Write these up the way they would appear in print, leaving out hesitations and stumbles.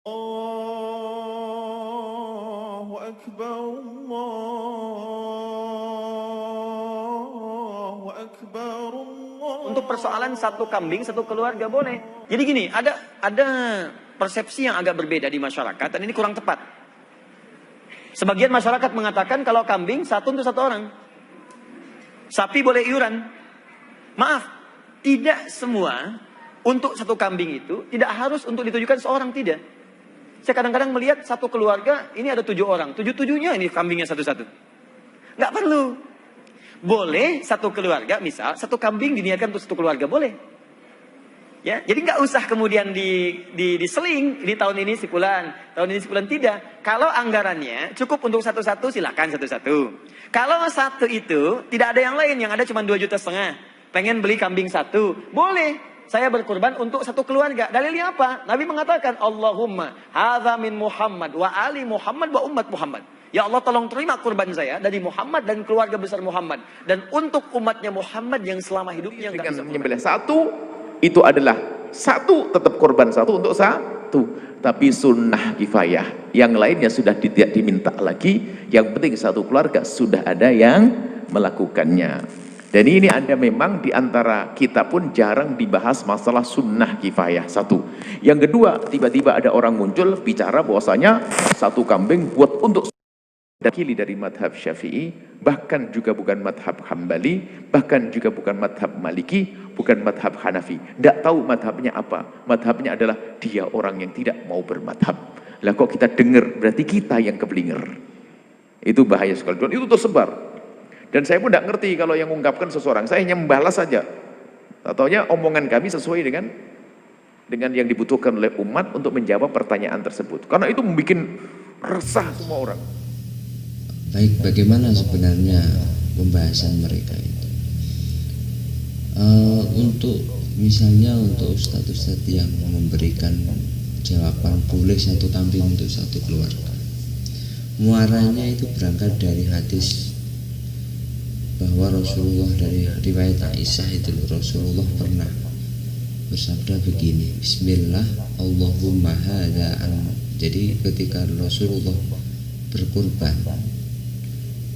Allahu Akbar, Allahu Akbar, Untuk persoalan satu kambing, satu keluarga boleh. Jadi gini, ada persepsi yang agak berbeda di masyarakat dan ini kurang tepat. Sebagian masyarakat mengatakan kalau kambing satu untuk satu orang. Sapi boleh iuran. Maaf, tidak semua untuk satu kambing itu tidak harus untuk ditujukan seorang, tidak. Saya kadang-kadang melihat satu keluarga, ini ada 7 orang. 7-7-nya ini kambingnya satu-satu. Nggak perlu. Boleh satu keluarga, misal satu kambing diniatkan untuk satu keluarga, boleh. Ya, jadi nggak usah kemudian diseling. Ini tahun ini sebulan, tahun ini sebulan, tidak. Kalau anggarannya cukup untuk satu-satu, silakan satu-satu. Kalau satu itu tidak ada yang lain, yang ada cuma 2,5 juta, pengen beli kambing satu, boleh. Saya berkurban untuk satu keluarga. Dalilnya apa? Nabi mengatakan, Allahumma hadza min Muhammad wa ali Muhammad wa ummat Muhammad. Ya Allah, tolong terima kurban saya dari Muhammad dan keluarga besar Muhammad, dan untuk umatnya Muhammad yang selama hidupnya enggak bisa menyembelih satu, itu adalah satu, tetap korban satu untuk satu, tapi sunnah kifayah. Yang lainnya sudah tidak diminta lagi. Yang penting satu keluarga sudah ada yang melakukannya. Dan ini ada memang diantara kita pun jarang dibahas masalah sunnah kifayah, satu. Yang kedua, tiba-tiba ada orang muncul bicara bahwasanya satu kambing buat untuk dakili dari madhab Syafi'i, bahkan juga bukan madhab Hambali, bahkan juga bukan madhab Maliki, bukan madhab Hanafi. Tidak tahu madhabnya apa. Madhabnya adalah dia orang yang tidak mau bermadhab. Lah kok kita dengar, berarti kita yang keblinger. Itu bahaya sekali. Dan itu tersebar. Dan saya pun tidak ngerti kalau yang mengungkapkan seseorang. Saya hanya membalas saja. Ataunya omongan kami sesuai dengan yang dibutuhkan oleh umat untuk menjawab pertanyaan tersebut. Karena itu membuat resah semua orang. Baik, bagaimana sebenarnya pembahasan mereka itu? Untuk misalnya untuk ustadz-ustadz yang memberikan jawaban boleh satu kambing untuk satu keluarga, muaranya itu berangkat dari hadis bahwa Rasulullah, dari riwayat Aisyah itu, Rasulullah pernah bersabda begini, Bismillah Allahumma hada'an. Jadi ketika Rasulullah berkurban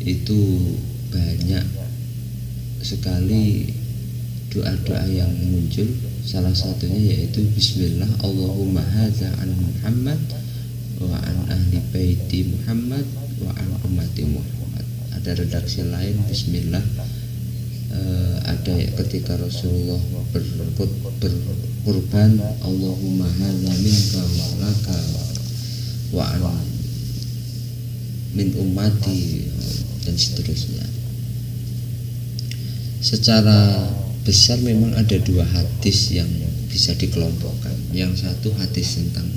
itu banyak sekali doa-doa yang muncul. Salah satunya yaitu Bismillah Allahumma hada'an Muhammad wa an ahli baiti Muhammad wa an ummati Muhammad. Ada redaksi lain Bismillah, ada ketika Rasulullah berkurban Allahumma hadza minka wa laka wa an min ummati, dan seterusnya. Secara besar memang ada 2 hadis yang bisa dikelompokkan. Yang satu hadis tentang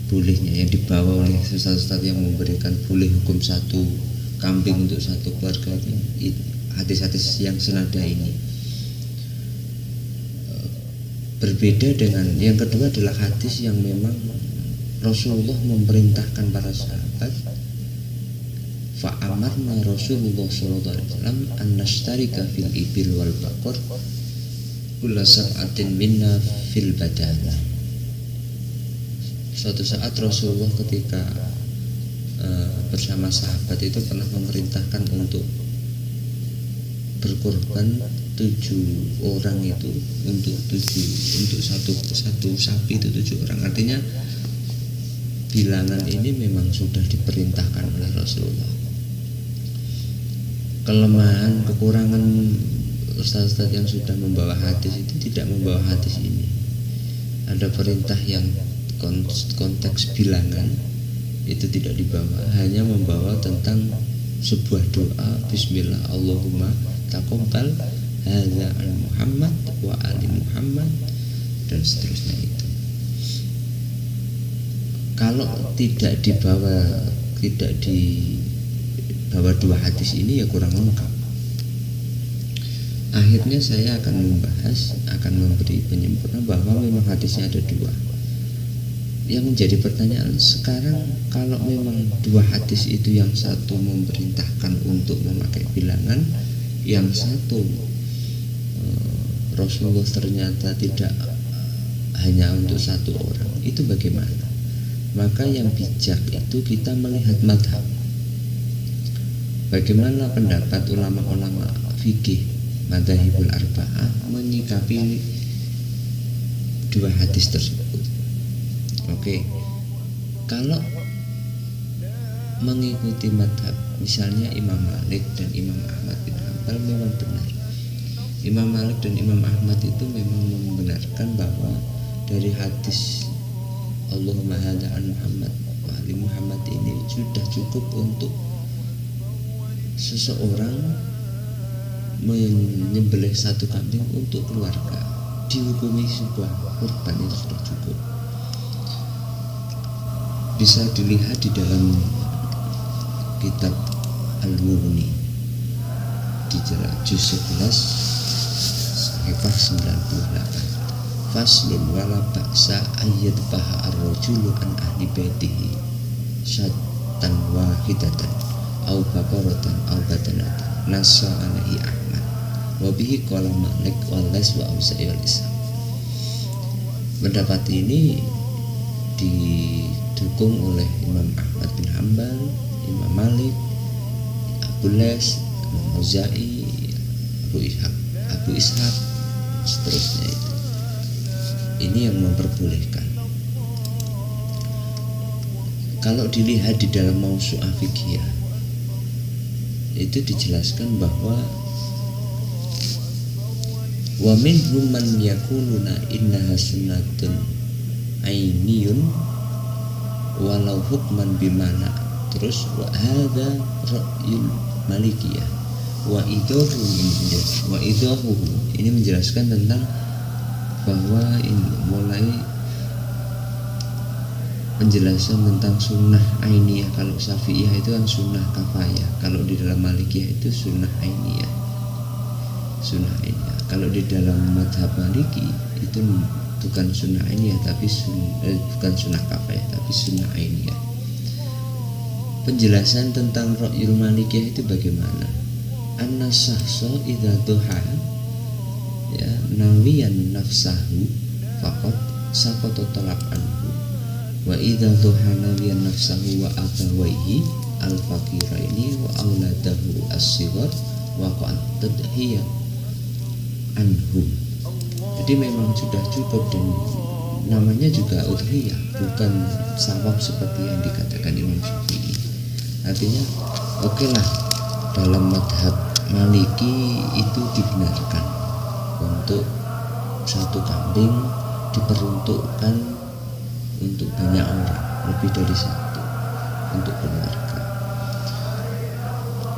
bolehnya yang dibawa oleh ustaz-ustaz yang memberikan boleh hukum satu kambing untuk satu keluarga, ini hadis-hadis yang senada ini. Berbeda dengan yang kedua adalah hadis yang memang Rasulullah memerintahkan para sahabat, fa'amarna Rasulullah sallallahu alaihi wasallam an nashtarika fil ibil wal baqar kulla sab'atin minna fil badana. Suatu saat Rasulullah ketika bersama sahabat itu pernah memerintahkan untuk berkorban 7 orang itu untuk satu sapi itu 7 orang. Artinya bilangan ini memang sudah diperintahkan oleh Rasulullah. Kelemahan, kekurangan ustaz-ustaz yang sudah membawa hadis itu tidak membawa hadis ini. Ada perintah yang konteks bilangan itu tidak dibawa, hanya membawa tentang sebuah doa Bismillah Allahumma taqabbal hadza an Muhammad wa ali Muhammad, dan seterusnya itu. Kalau tidak dibawa 2 hadis ini ya kurang lengkap. Akhirnya saya akan memberi penyempurna bahwa memang hadisnya ada 2. Yang menjadi pertanyaan sekarang, kalau memang 2 hadis itu, yang satu memerintahkan untuk memakai bilangan, yang satu Rasulullah ternyata tidak hanya untuk satu orang, itu bagaimana? maka yang bijak itu kita melihat madhab. Bagaimana pendapat ulama-ulama fikih madzhabul arba'ah menyikapi dua hadis tersebut. Oke. Kalau mengikuti madhab misalnya Imam Malik dan Imam Ahmad bin Hanbal memang benar. Imam Malik dan Imam Ahmad itu memang membenarkan bahwa dari hadis Allahumma hadza an Muhammad wa ali Muhammad ini sudah cukup untuk seseorang menyembelih satu kambing untuk keluarga, dihukumi sebuah kurban itu sudah cukup. Bisa dilihat di dalam kitab Al-Mughni di juz 11 hafal 98. Faslun wala ba'sa ayyad baha ar-rajulu an ahli baitihi syatan wahidatan au baqaratan au badanatan nassa alaihi Ahmad wa bihi qala Malik wal Lais wa Auza'i wal Ishaq. Pendapat ini didukung oleh Imam Ahmad bin Hanbal, Imam Malik, Abu Lais, Imam Auza'i, Abu Ishaq, seterusnya itu. Ini yang memperbolehkan. Kalau dilihat di dalam Mausu'ah Fiqhiyah itu dijelaskan bahwa wa minhum man yaquluna innaha sunnatun ainiyun walau hukman bimana. Terus wa hadza ra'yul Malikiyah wa idahu ini menjelaskan tentang bahwa ini mulai penjelasan tentang sunnah ainiyah. Kalau Syafi'iyah itu kan sunnah kafayah, kalau di dalam Malikiyah itu sunnah ainiyah. Kalau di dalam mazhab Maliki itu bukan sunnah ainiyah tapi bukan sunnah kafayah tapi sunnah ainiyah. Penjelasan tentang ra'yul Malikiyah itu bagaimana? An-nasahsa idza duha ya nawiyan nafsahu faqad saqata talab anhu wa idza duha nawiyan nafsahu wa abawaihi al-faqiraini wa auladahu as-sighar wa qad tadhiya anhum. Jadi memang sudah cukup dan namanya juga udhiyah, bukan sawab seperti yang dikatakan Imam Syafi'i. Artinya oke lah, dalam madhab Maliki itu dibenarkan untuk satu kambing diperuntukkan untuk banyak orang, lebih dari satu, untuk keluarga.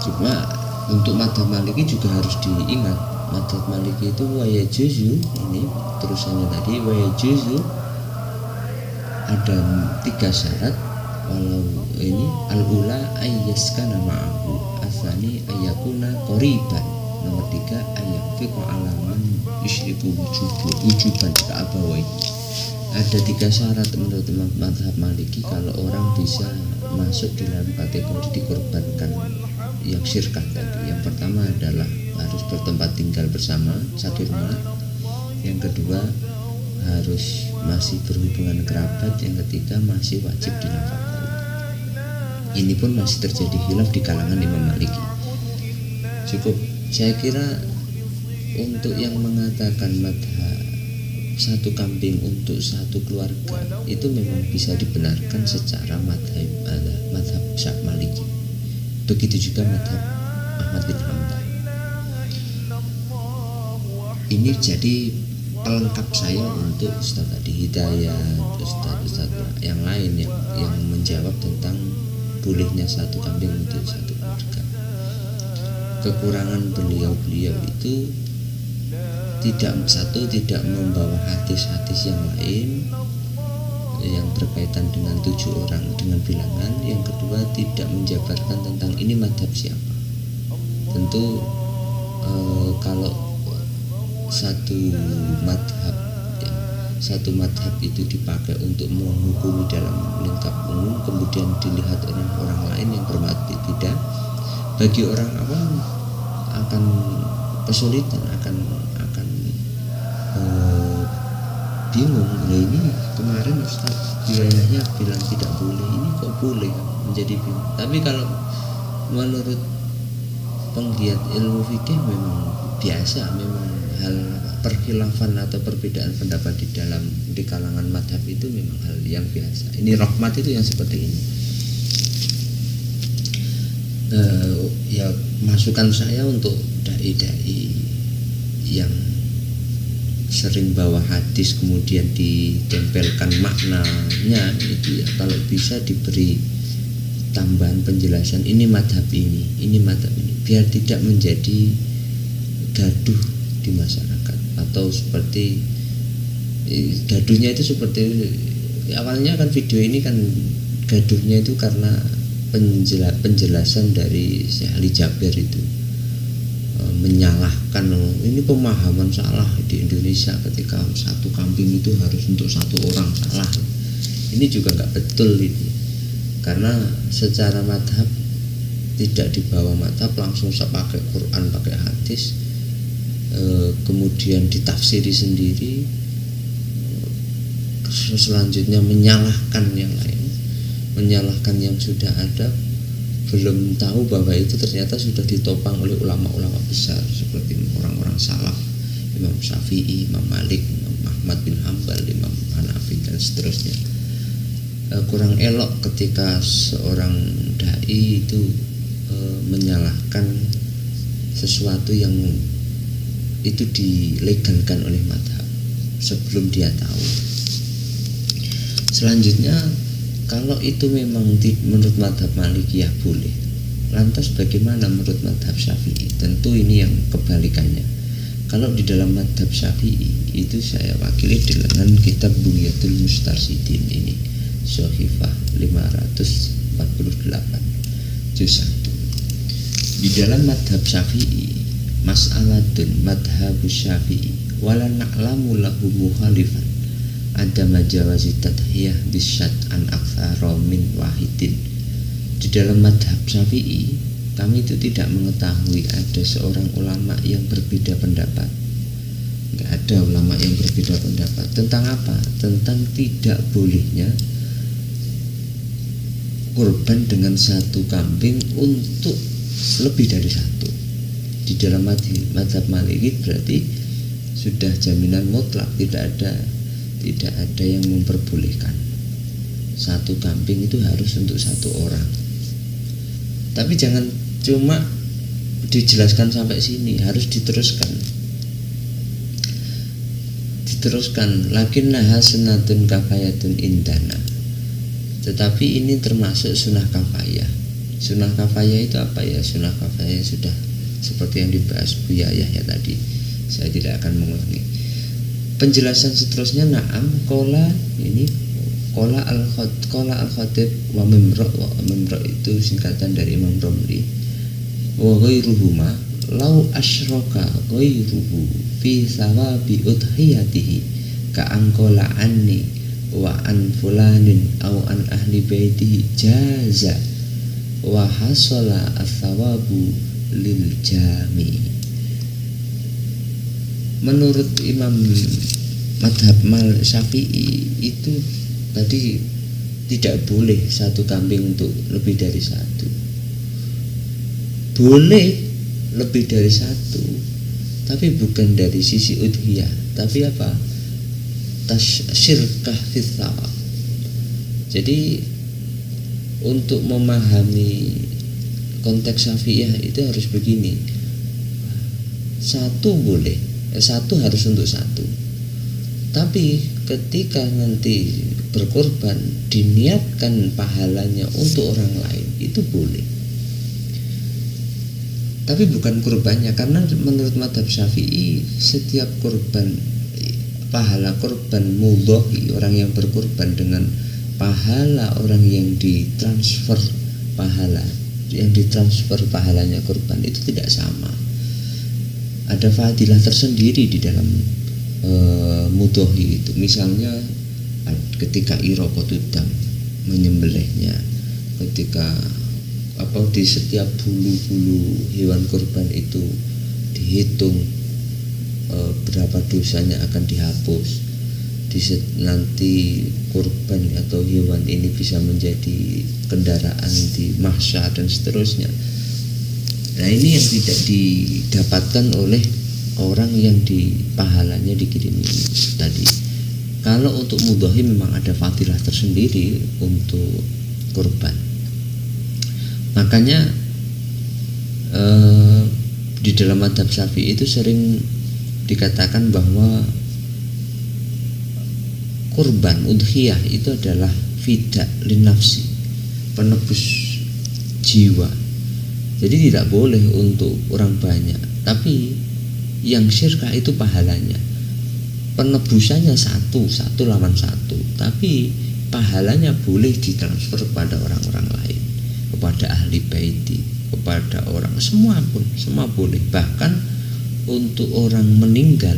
Cuma untuk madhab Maliki juga harus diingat, madhab Maliki itu wayajuzu, ini terusannya tadi wayajuzu, ada 3 syarat. Walau ini al-ula ayyaskana ma'ahu, asani ayyakuna qoriban, nomor 3 ayyafiqu alaman yusyriku wujuban ka'abawai. Ada 3 syarat menurut mazhab Maliki kalau orang bisa masuk dalam kategori dikorbankan yang syirkah tadi. Yang pertama adalah harus bertempat tinggal bersama satu rumah. Yang kedua harus masih berhubungan kerabat. Yang ketiga masih wajib dinafkahi. Ini pun masih terjadi khilaf di kalangan Imam Maliki. Cukup, saya kira untuk yang mengatakan madhab satu kambing untuk satu keluarga itu memang bisa dibenarkan secara madhab Syafi'i Maliki. Begitu juga madhab Ahmad bin Hanbal. Ini jadi pelengkap saya untuk Ustaz tadi Hidayat, Ustaz yang lain yang menjawab tentang bolehnya satu kambing untuk satu keluarga. Kekurangan beliau itu tidak membawa hadis-hadis yang lain yang berkaitan dengan 7 orang dengan bilangan. Yang kedua tidak menjabarkan tentang ini madhab siapa. Tentu kalau satu madhab itu dipakai untuk menghukumi dalam lingkap umum, kemudian dilihat oleh orang lain yang bermadhab tidak, bagi orang awam akan kesulitan, akan bingung. Nah, ini kemarin Ustaz wilayahnya bilang tidak boleh, ini kok boleh, menjadi bingung. Tapi kalau menurut penggiat ilmu fikih memang biasa, memang hal perkhilafan atau perbedaan pendapat di kalangan madhab itu memang hal yang biasa. Ini rahmat itu yang seperti ini. Ya masukan saya untuk dai-dai yang sering bawa hadis kemudian ditempelkan maknanya itu ya, kalau bisa diberi tambahan penjelasan, ini madhab ini madhab ini, biar tidak menjadi gaduh di masyarakat. Atau seperti gaduhnya itu seperti awalnya kan video ini kan gaduhnya itu karena penjelasan dari Syekh Ali Jabir itu menyalahkan, ini pemahaman salah di Indonesia ketika satu kambing itu harus untuk satu orang, salah. Ini juga nggak betul itu, karena secara madhab tidak dibawa madhab langsung pakai Quran, pakai hadis, kemudian ditafsiri sendiri, selanjutnya menyalahkan yang lain, menyalahkan yang sudah ada, belum tahu bahwa itu ternyata sudah ditopang oleh ulama-ulama besar seperti orang-orang salaf, Imam Syafi'i, Imam Malik, Imam Ahmad bin Hambal, Imam Hanafi dan seterusnya. Kurang elok ketika seorang dai itu menyalahkan sesuatu yang itu dilegalkan oleh madhab sebelum dia tahu. Selanjutnya, kalau itu memang menurut madhab Malikiyah boleh, lantas bagaimana menurut madhab Syafi'i? Tentu ini yang kebalikannya. Kalau di dalam madhab Syafi'i itu saya wakili dengan kitab Bugyatul Mustarsyidin ini, Sohifah 548 juz 1. Di dalam madhab Syafi'i, mas'alatun madhabus Syafi'i wala na'lamu lahu mukhalifan ada majawazi tadhiyah bisyad an aktsara min wahidin. Di dalam madhab Syafi'i, kami itu tidak mengetahui ada seorang ulama yang berbeda pendapat. Enggak ada ulama yang berbeda pendapat tentang apa? Tentang tidak bolehnya kurban dengan satu kambing untuk lebih dari satu. Di dalam madhab Maliki berarti sudah jaminan mutlak, tidak ada yang memperbolehkan satu kambing itu harus untuk satu orang. Tapi jangan cuma dijelaskan sampai sini, harus diteruskan lakinnaha sunnatun kafayatun indana. Tetapi ini termasuk sunnah kafayah. Sunnah kafayah itu apa ya? Sunnah kafayah sudah seperti yang dibahas Buya Yahya tadi, saya tidak akan mengulangi. Penjelasan seterusnya, na'am kola al-khatib wa mimra itu singkatan dari Imam Romli, wa ghairuhuma law asyraka ghairuhu fi thawabi udhiyatihi ka angkola anni wa an fulanin aw an ahli baitihi jaza wa hasala athawabu lil jami. Menurut Imam madhab Syafi'i itu tadi tidak boleh satu kambing untuk lebih dari satu. Boleh lebih dari satu, tapi bukan dari sisi udhiyah, tapi apa? Tasyirkah fitsawab. Jadi untuk memahami konteks Syafi'iyah itu harus begini. Satu boleh, satu harus untuk satu. Tapi ketika nanti berkorban diniatkan pahalanya untuk orang lain, itu boleh. Tapi bukan kurbannya, karena menurut madhab Syafi'i setiap korban, pahala korban mudhohi, orang yang berkorban dengan pahala orang yang ditransfer pahalanya korban itu tidak sama. Ada fadilah tersendiri di dalam mudhohi itu. Misalnya ketika iraqatudam, menyembelihnya, ketika di setiap bulu-bulu hewan kurban itu dihitung berapa dosanya akan dihapus. nanti kurban atau hewan ini bisa menjadi kendaraan di mahsyar dan seterusnya. Nah, ini yang tidak didapatkan oleh orang yang pahalanya dikirimi tadi. Kalau untuk mudhahi memang ada fadilah tersendiri untuk kurban. Makanya di dalam mazhab Syafi'i itu sering dikatakan bahwa kurban udhiyah itu adalah fida linafsi, penebus jiwa. Jadi tidak boleh untuk orang banyak, tapi yang syirkah itu pahalanya, penebusannya satu lawan satu, tapi pahalanya boleh ditransfer kepada orang-orang lain, kepada ahli baiti, kepada orang, semua boleh. Bahkan untuk orang meninggal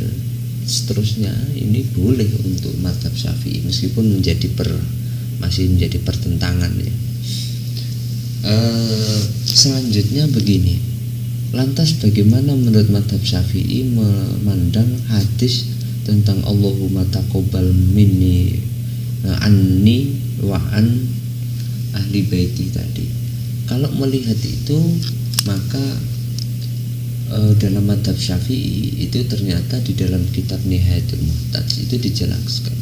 seterusnya ini boleh untuk mazhab Syafi'i, meskipun masih menjadi pertentangan ya. Selanjutnya begini, lantas bagaimana menurut mazhab Syafi'i memandang hadis tentang Allahumma taqabbal minni anni wa an ahli baiti tadi? Kalau melihat itu, maka dalam mazhab Syafi'i itu ternyata di dalam kitab Nihayatul Muhtaj itu dijelaskan,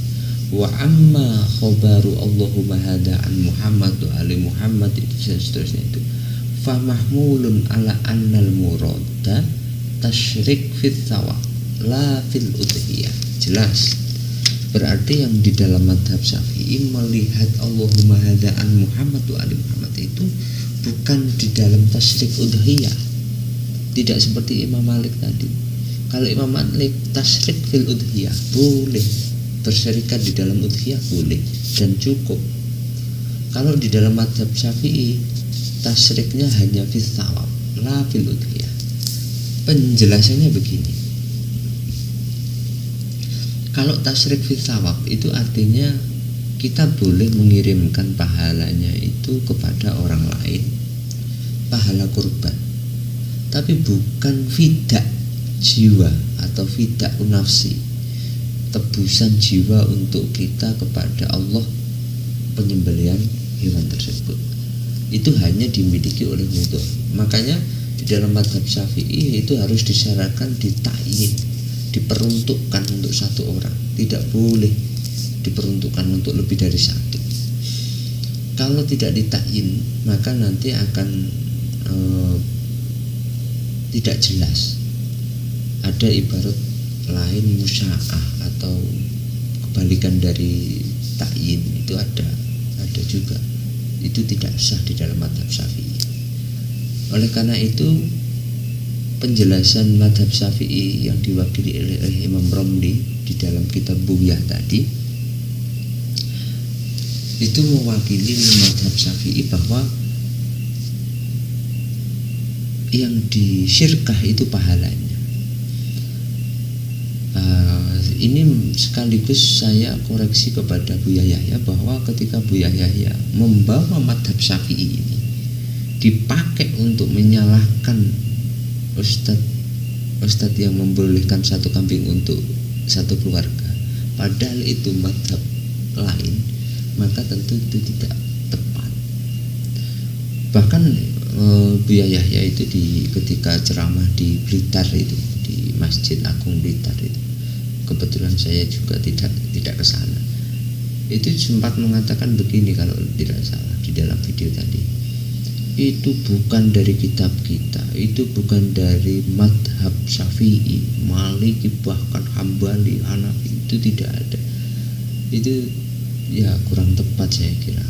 wa amma khabaru Allahumma hada an Muhammad wa ali Muhammad, itu seterusnya itu fa mahmulun ala annal murada tasyrik fit thawab la fil udhiyah. Jelas, berarti yang di dalam mazhab Syafi'i melihat Allahumma hada an Muhammad wa ali Muhammad itu bukan di dalam tasyrik udhiyah. Tidak seperti Imam Malik tadi. Kalau Imam Malik tasyrik fil udhiyah, boleh berserikat di dalam udhiyah, boleh dan cukup. Kalau di dalam mazhab Syafi'i tasyriknya hanya fil thawab la fil udhiyah. Penjelasannya begini, kalau tasyrik fil thawab itu artinya kita boleh mengirimkan pahalanya itu kepada orang lain, pahala kurban, tapi bukan fidak jiwa atau fidak nafsi, tebusan jiwa untuk kita kepada Allah, penyembelihan hewan tersebut. Itu hanya dimiliki oleh mudhaf. Makanya di dalam mazhab Syafi'i itu harus disyaratkan ditakyin, diperuntukkan untuk satu orang, tidak boleh diperuntukkan untuk lebih dari satu. Kalau tidak ditakyin, maka nanti akan tidak jelas. Ada ibarat lain musya'ah atau kebalikan dari takyin, itu ada juga. Itu tidak sah di dalam mazhab Syafi'i. Oleh karena itu, penjelasan mazhab Syafi'i yang diwakili oleh Imam Romli di dalam kitab Bughiyah tadi itu mewakili mazhab Syafi'i bahwa yang disyirkah itu pahalanya. Ini sekaligus saya koreksi kepada Buya Yahya bahwa ketika Buya Yahya membawa mazhab Syafi'i ini dipakai untuk menyalahkan Ustadz yang membolehkan satu kambing untuk satu keluarga, padahal itu mazhab lain, maka tentu itu tidak tepat. Bahkan Buya Yahya itu ketika ceramah di Blitar itu, di Masjid Agung Blitar itu, kebetulan saya juga tidak ke sana, itu sempat mengatakan begini kalau tidak salah di dalam video tadi, itu bukan dari kitab kita, itu bukan dari madhab Syafi'i, Maliki, bahkan Hambali, Hanafi, itu tidak ada. Itu ya kurang tepat saya kira.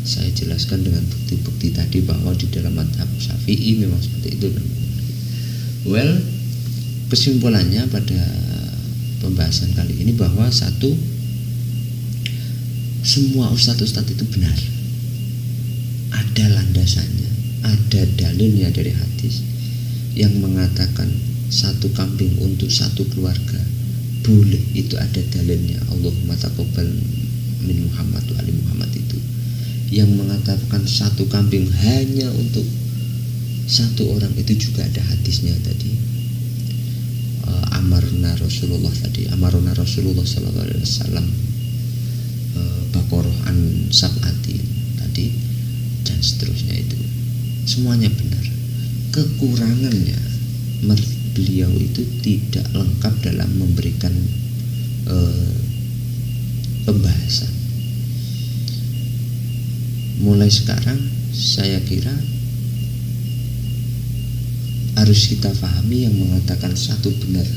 Saya jelaskan dengan bukti-bukti tadi bahwa di dalam madhab Syafi'i memang seperti itu. Well, kesimpulannya pada pembahasan kali ini bahwa satu, semua ustadz-ustadz itu benar, ada landasannya, ada dalilnya dari hadis yang mengatakan satu kambing untuk satu keluarga boleh, itu ada dalilnya. Allahumma taqabbal min Muhammad wa ali Muhammad itu. Yang mengatakan satu kambing hanya untuk satu orang itu juga ada hadisnya tadi. amarna Rasulullah tadi, amarna Rasulullah sallallahu alaihi wasallam, Baqarah an sab'ati tadi dan seterusnya, itu semuanya benar. Kekurangannya beliau itu tidak lengkap dalam memberikan pembahasan. Mulai sekarang saya kira harus kita pahami yang mengatakan satu benar,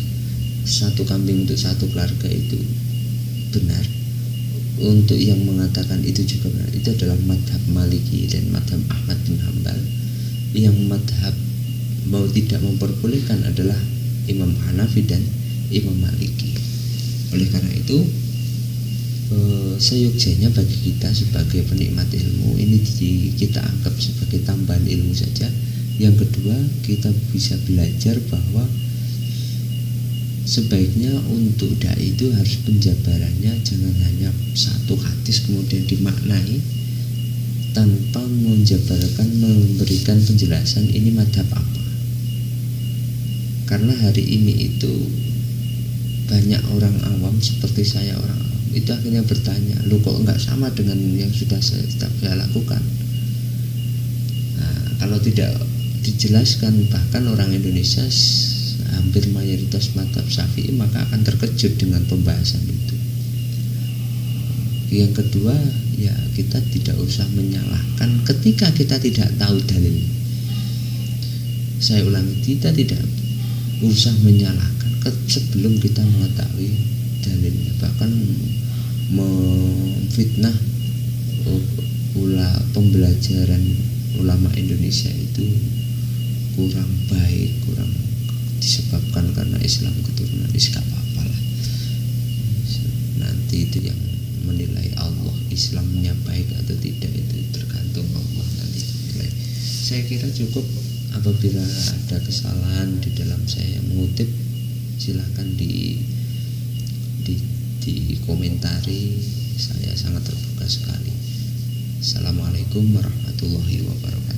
satu kambing untuk satu keluarga itu benar. Untuk yang mengatakan itu juga benar, itu adalah madhab Maliki dan madhab Ahmad bin Hambal. Yang madhab mau tidak memperbolehkan adalah Imam Hanafi dan Imam Maliki. Oleh karena itu seyogyanya bagi kita sebagai penikmat ilmu ini kita anggap sebagai tambahan ilmu saja. Yang kedua, kita bisa belajar bahwa sebaiknya untuk dai itu harus penjabarannya jangan hanya satu hadis kemudian dimaknai tanpa menjabarkan, memberikan penjelasan ini madhab apa. Karena hari ini itu banyak orang awam seperti saya, orang awam itu akhirnya bertanya, lu kok enggak sama dengan yang sudah saya lakukan. Nah, kalau tidak dijelaskan, bahkan orang Indonesia hampir mayoritas madhab Syafi'i, maka akan terkejut dengan pembahasan itu. Yang kedua, ya kita tidak usah menyalahkan ketika kita tidak tahu dalil. Saya ulangi, kita tidak usah menyalahkan sebelum kita mengetahui dalilnya. Bahkan memfitnah pembelajaran ulama Indonesia itu kurang baik, kurang disebabkan karena Islam keturunan, gak apa-apa lah. Nanti itu yang menilai Allah, Islamnya baik atau tidak itu tergantung Allah nanti menilai. Saya kira cukup. Apabila ada kesalahan di dalam saya mengutip, silakan dikomentari. Saya sangat terbuka sekali. Assalamualaikum warahmatullahi wabarakatuh.